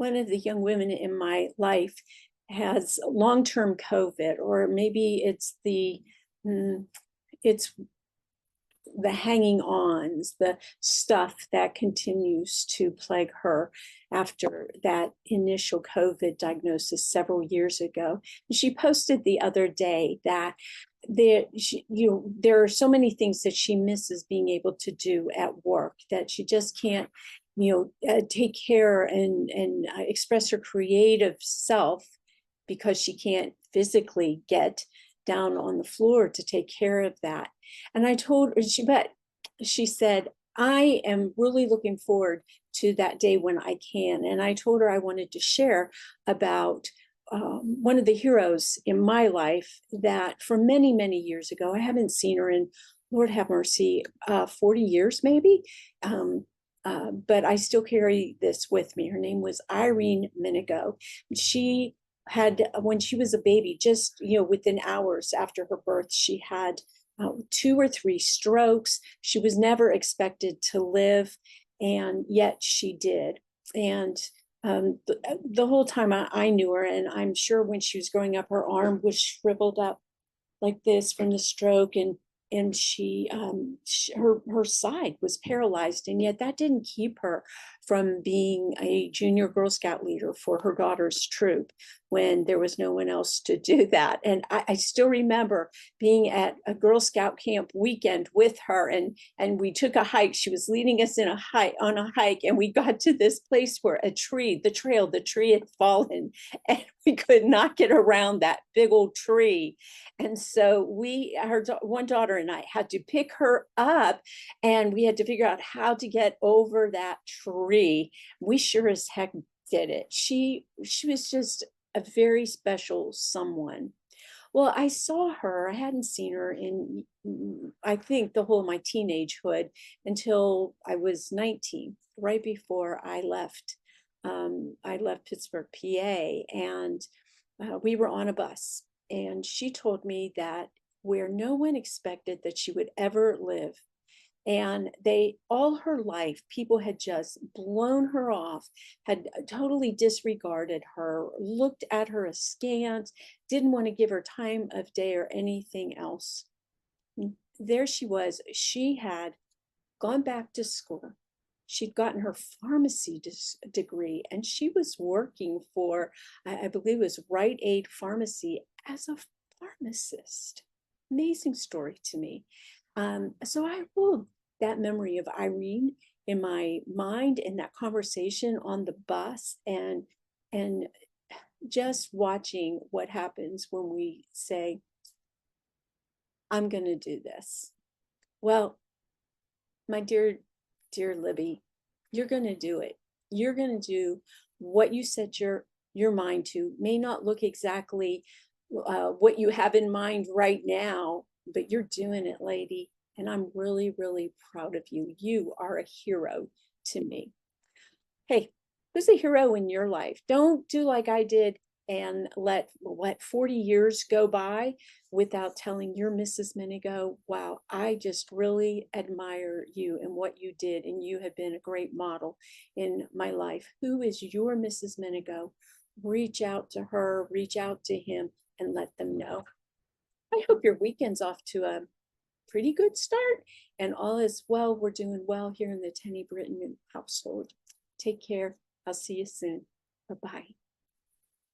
one of the young women in my life has long-term COVID, or maybe mm, it's the hanging ons, the stuff that continues to plague her after that initial COVID diagnosis several years ago. She posted the other day that there are so many things that she misses being able to do at work, that she just can't, take care and express her creative self because she can't physically get down on the floor to take care of that. And I told her, she said, I am really looking forward to that day when I can. And I told her I wanted to share about one of the heroes in my life that for many, many years ago, I haven't seen her in, Lord have mercy, 40 years maybe. But I still carry this with me. Her name was Irene Menego. She had, when she was a baby, just within hours after her birth, she had 2 or 3 strokes. She was never expected to live, and yet she did. And the whole time I knew her, and I'm sure when she was growing up, her arm was shriveled up like this from the stroke, and her side was paralyzed, and yet that didn't keep her from being a junior Girl Scout leader for her daughter's troop when there was no one else to do that. And I still remember being at a Girl Scout camp weekend with her, and we took a hike. She was leading us on a hike, and we got to this place where the tree had fallen, and we could not get around that big old tree. And so her one daughter and I had to pick her up, and we had to figure out how to get over that tree. We sure as heck did it. She was just a very special someone. Well, I saw her, I hadn't seen her in, I think, the whole of my teenagehood until I was 19, right before I left. I left Pittsburgh, PA, and we were on a bus. And she told me that where no one expected that she would ever live, and all her life, people had just blown her off, had totally disregarded her, looked at her askance, didn't want to give her time of day or anything else. There she was. She had gone back to school. She'd gotten her pharmacy degree, and she was working for, I believe it was Rite Aid Pharmacy, as a pharmacist. Amazing story to me. So I hold that memory of Irene in my mind, in that conversation on the bus, and just watching what happens when we say, I'm going to do this. Well, my dear Libby, you're going to do it. You're going to do what you set your mind to. May not look exactly what you have in mind right now, but you're doing it, lady. And I'm really, really proud of you. You are a hero to me. Hey, who's a hero in your life? Don't do like I did and let 40 years go by without telling your Mrs. Menego, wow, I just really admire you and what you did, and you have been a great model in my life. Who is your Mrs. Menego? Reach out to her, reach out to him, and let them know. I hope your weekend's off to a pretty good start, and all is well. We're doing well here in the Tenny-Brittian household. Take care. I'll see you soon. Bye-bye.